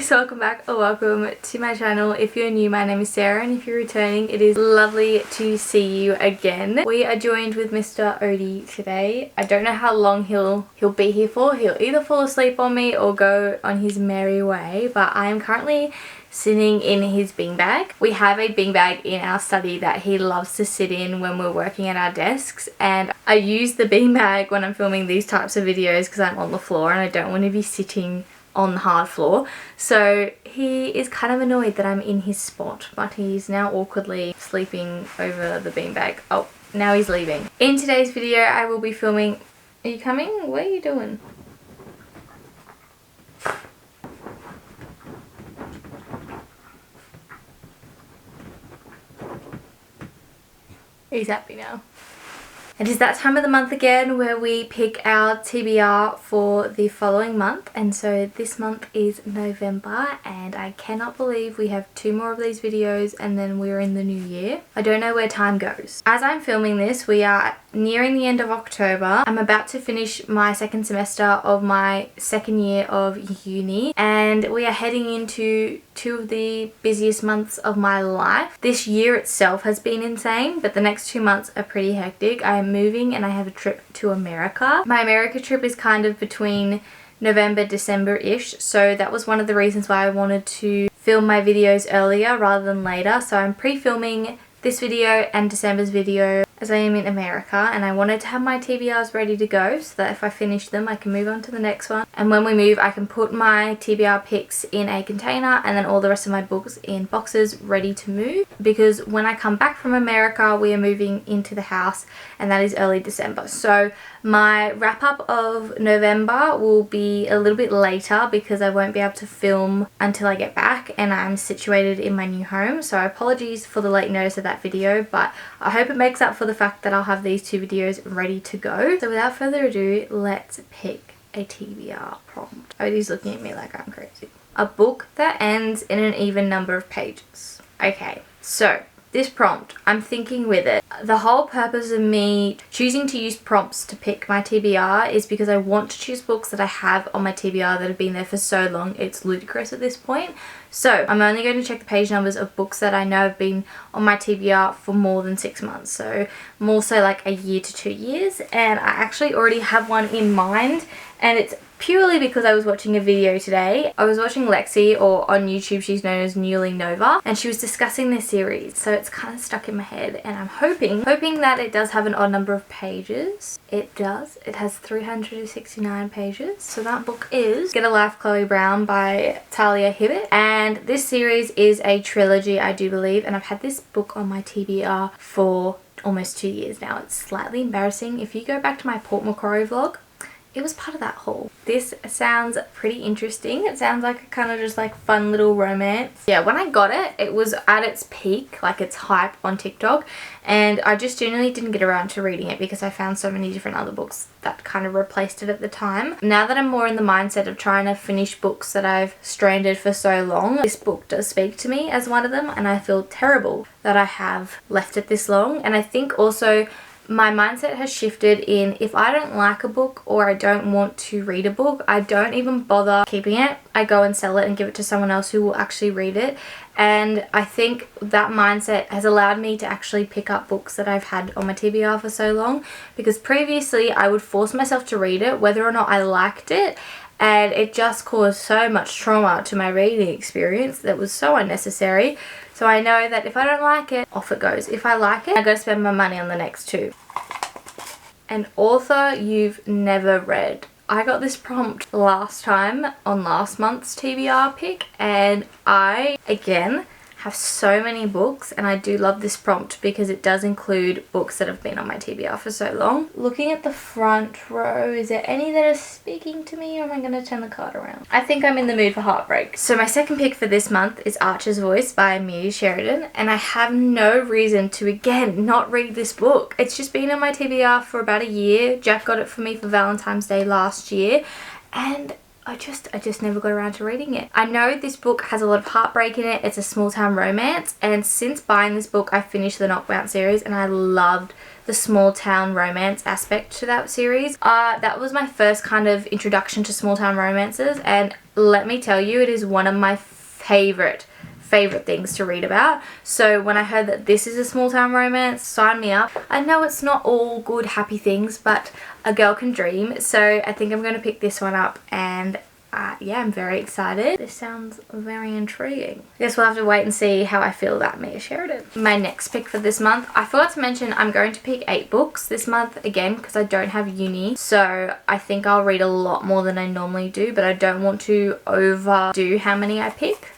guys, welcome back or welcome to my channel. If you're new, my name is Sarah, and if you're returning, it is lovely to see you again. We are joined with Mr. Odie today. I don't know how long he'll be here for. He'll either fall asleep on me or go on his merry way, but I am currently sitting in his beanbag. We have a beanbag in our study that he loves to sit in when we're working at our desks, and I use the beanbag when I'm filming these types of videos because I'm on the floor and I don't want to be sitting on the hard floor. So he is kind of annoyed that I'm in his spot, but he's now awkwardly sleeping over the beanbag. Oh, now he's leaving. In today's video I will be filming... Are you coming? What are you doing? He's happy now. It is that time of the month again where we pick our TBR for the following month, and so this month is November and I cannot believe we have 2 more of these videos and then we're in the new year. I don't know where time goes. As I'm filming this, we are nearing the end of October. I'm about to finish my second semester of my second year of uni, and we are heading into 2 of the busiest months of my life. This year itself has been insane, but the next 2 months are pretty hectic. I am moving and I have a trip to America. My America trip is kind of between November, December-ish, so that was one of the reasons why I wanted to film my videos earlier rather than later. So I'm pre-filming this video and December's video as I am in America, and I wanted to have my TBRs ready to go so that if I finish them I can move on to the next one, and when we move I can put my TBR pics in a container and then all the rest of my books in boxes ready to move, because when I come back from America we are moving into the house and that is early December. So my wrap up of November will be a little bit later because I won't be able to film until I get back and I'm situated in my new home. So apologies for the late notice of that video, but I hope it makes up for the fact that I'll have these 2 videos ready to go. So without further ado, let's pick a TBR prompt. Odie's looking at me like I'm crazy. A book that ends in an even number of pages. Okay, so this prompt, I'm thinking with it. The whole purpose of me choosing to use prompts to pick my TBR is because I want to choose books that I have on my TBR that have been there for so long. It's ludicrous at this point. So I'm only going to check the page numbers of books that I know have been on my TBR for more than 6 months. So more so like a year to 2 years. And I actually already have one in mind, and it's purely because I was watching a video today. I was watching Lexi, or on YouTube she's known as Newly Nova, and she was discussing this series, so it's kind of stuck in my head, and I'm hoping that it does have an odd number of pages. It does. It has 369 pages. So that book is Get a Life, Chloe Brown by Talia Hibbert, and this series is a trilogy, I do believe, and I've had this book on my TBR for almost 2 years now. It's slightly embarrassing. If you go back to my Port Macquarie vlog, it was part of that haul. This sounds pretty interesting. It sounds like a kind of just like fun little romance. Yeah, when I got it, it was at its peak, like its hype on TikTok, and I just generally didn't get around to reading it because I found so many different other books that kind of replaced it at the time. Now that I'm more in the mindset of trying to finish books that I've stranded for so long, this book does speak to me as one of them, and I feel terrible that I have left it this long. And I think also my mindset has shifted in, if I don't like a book or I don't want to read a book, I don't even bother keeping it. I go and sell it and give it to someone else who will actually read it. And I think that mindset has allowed me to actually pick up books that I've had on my TBR for so long, because previously I would force myself to read it whether or not I liked it, and it just caused so much trauma to my reading experience that was so unnecessary. So I know that if I don't like it, off it goes. If I like it, I gotta spend my money on the next 2. An author you've never read. I got this prompt last time on last month's TBR pick, and I, again, have so many books, and I do love this prompt because it does include books that have been on my TBR for so long. Looking at the front row, is there any that are speaking to me, or am I going to turn the card around? I think I'm in the mood for heartbreak. So my second pick for this month is Archer's Voice by Mia Sheridan, and I have no reason to, again, not read this book. It's just been on my TBR for about a year. Jack got it for me for Valentine's Day last year, and I just never got around to reading it. I know this book has a lot of heartbreak in it. It's a small town romance, and since buying this book I finished the Knockbound series and I loved the small town romance aspect to that series. That was my first kind of introduction to small town romances, and let me tell you, it is one of my favorite things to read about. So when I heard that this is a small town romance, sign me up. I know it's not all good happy things, but a girl can dream. So I think I'm going to pick this one up, and yeah, I'm very excited. This sounds very intriguing. I guess we'll have to wait and see how I feel about Mia Sheridan. My next pick for this month, I forgot to mention I'm going to pick 8 books this month again because I don't have uni. So I think I'll read a lot more than I normally do, but I don't want to overdo how many I pick.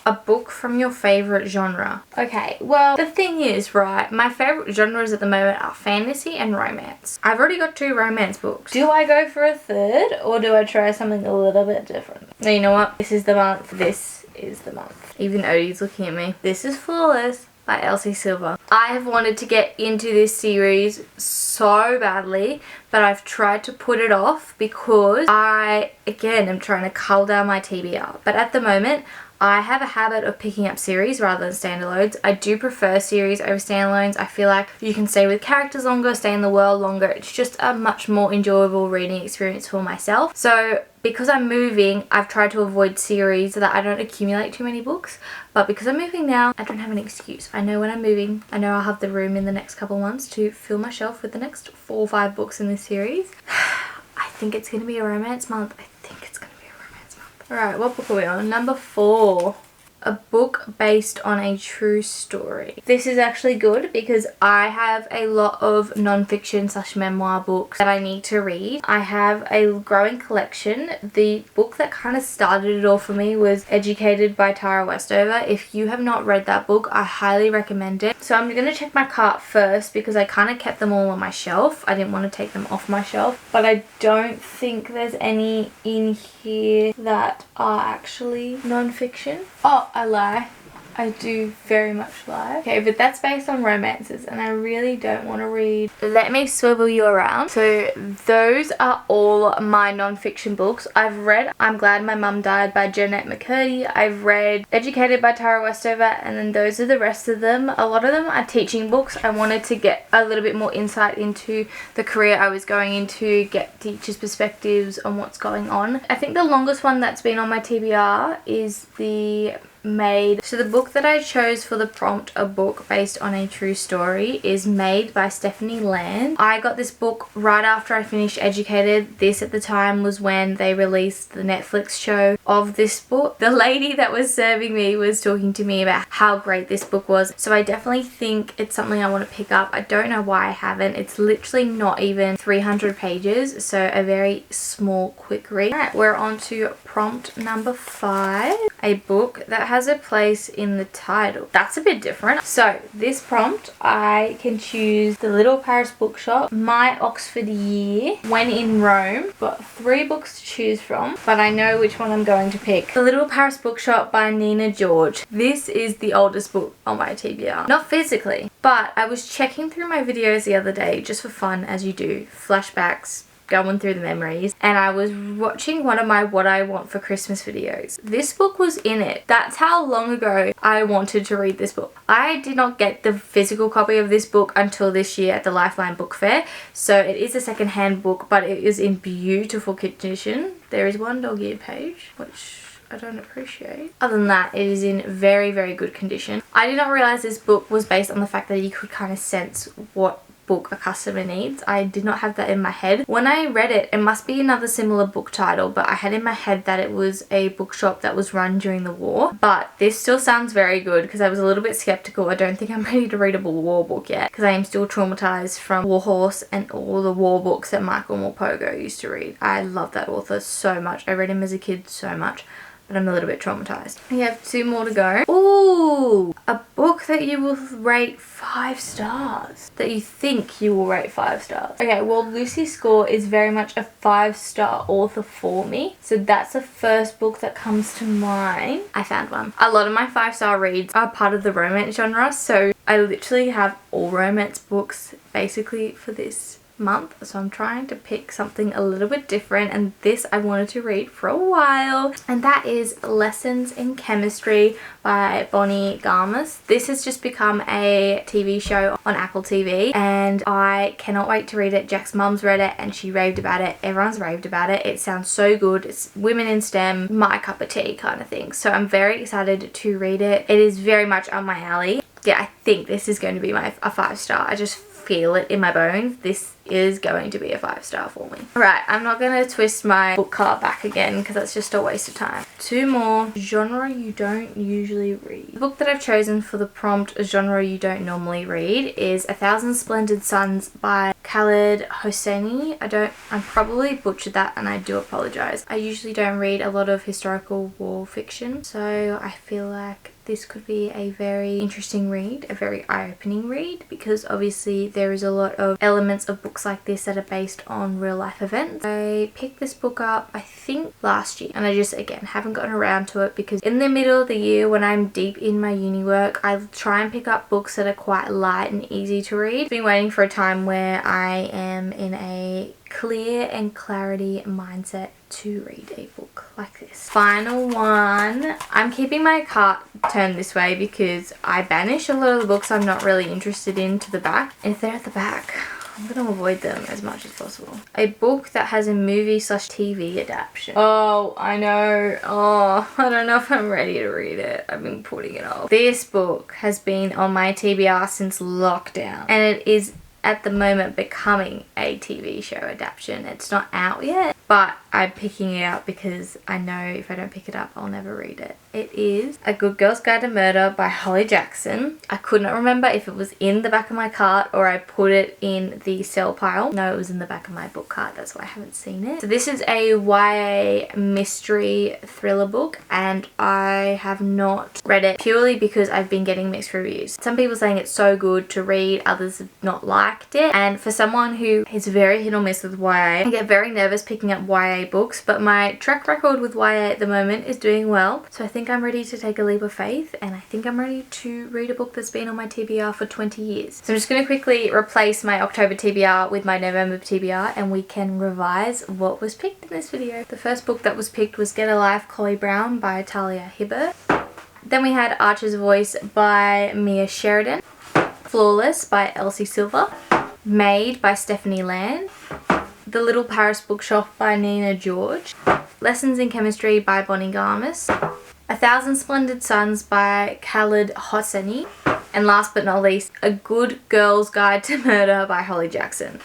A book from your favorite genre. Okay, well, the thing is, right, my favorite genres at the moment are fantasy and romance. I've already got 2 romance books. Do I go for a third, or do I try something a little bit different? Now, you know what? This is the month. This is the month. Even Odie's looking at me. This is Flawless by Elsie Silver. I have wanted to get into this series so badly, but I've tried to put it off because I, again, am trying to cull down my TBR. But at the moment, I have a habit of picking up series rather than standalones. I do prefer series over standalones. I feel like you can stay with characters longer, stay in the world longer. It's just a much more enjoyable reading experience for myself. So because I'm moving, I've tried to avoid series so that I don't accumulate too many books. But because I'm moving now, I don't have an excuse. I know when I'm moving, I know I'll have the room in the next couple months to fill my shelf with the next 4 or 5 books in this series. I think it's going to be a romance month. I think it's going to be a romance month. Alright, what book are we on? Number 4. A book based on a true story. This is actually good because I have a lot of non-fiction / memoir books that I need to read. I have a growing collection. The book that kind of started it all for me was Educated by Tara Westover. If you have not read that book, I highly recommend it. So I'm going to check my cart first because I kind of kept them all on my shelf. I didn't want to take them off my shelf, but I don't think there's any in here that are actually non-fiction. Oh, I lie. I do very much lie. Okay, but that's based on romances and I really don't want to read. Let me swivel you around. So those are all my non-fiction books. I've read I'm Glad My Mum Died by Jeanette McCurdy. I've read Educated by Tara Westover, and then those are the rest of them. A lot of them are teaching books. I wanted to get a little bit more insight into the career I was going into, get teachers' perspectives on what's going on. I think the longest one that's been on my TBR is the Made. So the book that I chose for the prompt, a book based on a true story, is Made by Stephanie Land. I got this book right after I finished Educated. This at the time was when they released the Netflix show of this book. The lady that was serving me was talking to me about how great this book was. So I definitely think it's something I want to pick up. I don't know why I haven't. It's literally not even 300 pages. So a very small, quick read. Alright, we're on to prompt number 5. A book that has a place in the title. That's a bit different. So this prompt, I can choose The Little Paris Bookshop, My Oxford Year, When in Rome. Got 3 books to choose from, but I know which one I'm going to pick. The Little Paris Bookshop by Nina George. This is the oldest book on my TBR. Not physically, but I was checking through my videos the other day just for fun, as you do. Flashbacks, going through the memories, and I was watching one of my What I Want for Christmas videos. This book was in it. That's how long ago I wanted to read this book. I did not get the physical copy of this book until this year at the Lifeline Book Fair, so it is a second-hand book, but it is in beautiful condition. There is one dog-eared page, which I don't appreciate. Other than that, it is in very, very good condition. I did not realize this book was based on the fact that you could kind of sense what book a customer needs. I did not have that in my head. When I read it, it must be another similar book title, but I had in my head that it was a bookshop that was run during the war. But this still sounds very good because I was a little bit skeptical. I don't think I'm ready to read a war book yet because I am still traumatized from War Horse and all the war books that Michael Morpurgo used to read. I love that author so much. I read him as a kid so much, but I'm a little bit traumatized. We have 2 more to go. Ooh, a book that you will rate 5 stars. That you think you will rate 5 stars. Okay, well, Lucy Score is very much a 5-star author for me. So that's the first book that comes to mind. I found one. A lot of my 5-star reads are part of the romance genre, so I literally have all romance books basically for this month, so I'm trying to pick something a little bit different, and this I wanted to read for a while, and that is Lessons in Chemistry by Bonnie Garmus. This has just become a TV show on Apple TV and I cannot wait to read it. Jack's mum's read it and she raved about it. Everyone's raved about it. It sounds so good. It's women in STEM, my cup of tea kind of thing. So I'm very excited to read it. It is very much up my alley. Yeah, I think this is going to be a 5-star. I just feel it in my bones. This is going to be a 5-star for me. Right, I'm not going to twist my book card back again because that's just a waste of time. 2 more. Genre you don't usually read. The book that I've chosen for the prompt, genre you don't normally read, is A Thousand Splendid Suns by Khaled Hosseini. I probably butchered that and I do apologize. I usually don't read a lot of historical war fiction, so I feel like this could be a very interesting read, a very eye-opening read, because obviously there is a lot of elements of books like this that are based on real life events. I picked this book up I think last year and I just again haven't gotten around to it because in the middle of the year when I'm deep in my uni work I try and pick up books that are quite light and easy to read. I've been waiting for a time where I am in a clear and clarity mindset to read a book like this. Final one. I'm keeping my cart turned this way because I banish a lot of the books I'm not really interested in to the back. And if they're at the back, I'm going to avoid them as much as possible. A book that has a movie/TV adaptation. Oh, I know. Oh, I don't know if I'm ready to read it. I've been putting it off. This book has been on my TBR since lockdown and it is at the moment becoming a TV show adaptation. It's not out yet, but I'm picking it up because I know if I don't pick it up, I'll never read it. It is A Good Girl's Guide to Murder by Holly Jackson. I could not remember if it was in the back of my cart or I put it in the sell pile. No, it was in the back of my book cart. That's why I haven't seen it. So this is a YA mystery thriller book and I have not read it purely because I've been getting mixed reviews. Some people saying it's so good to read, others have not liked it. And for someone who is very hit or miss with YA, I get very nervous picking up YA books, but my track record with YA at the moment is doing well. So I think I'm ready to take a leap of faith and I think I'm ready to read a book that's been on my TBR for 20 years. So I'm just going to quickly replace my October TBR with my November TBR and we can revise what was picked in this video. The first book that was picked was Get a Life, Chloe Brown by Talia Hibbert. Then we had Archer's Voice by Mia Sheridan. Flawless by Elsie Silver. Made by Stephanie Land. The Little Paris Bookshop by Nina George. Lessons in Chemistry by Bonnie Garmus. A Thousand Splendid Suns by Khaled Hosseini. And last but not least, A Good Girl's Guide to Murder by Holly Jackson.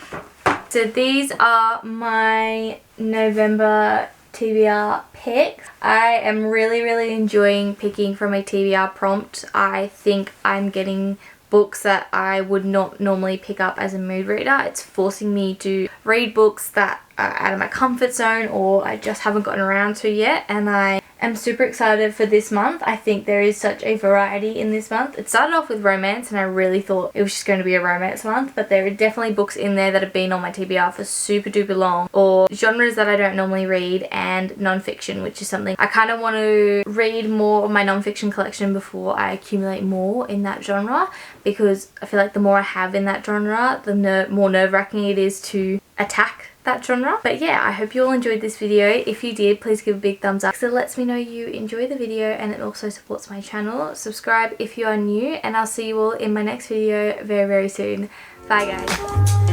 So these are my November TBR picks. I am really enjoying picking from a TBR prompt. I think I'm getting books that I would not normally pick up as a mood reader. It's forcing me to read books that are out of my comfort zone or I just haven't gotten around to yet, and I am super excited for this month. I think there is such a variety in this month. It started off with romance and I really thought it was just going to be a romance month, but there are definitely books in there that have been on my TBR for super duper long, or genres that I don't normally read, and non-fiction, which is something I kind of want to read more of my non-fiction collection before I accumulate more in that genre, because I feel like the more I have in that genre, the more nerve-wracking it is to attack that genre. But yeah, I hope you all enjoyed this video. If you did, please give a big thumbs up. So it lets me know you enjoy the video and it also supports my channel. Subscribe if you are new and I'll see you all in my next video very soon. Bye guys.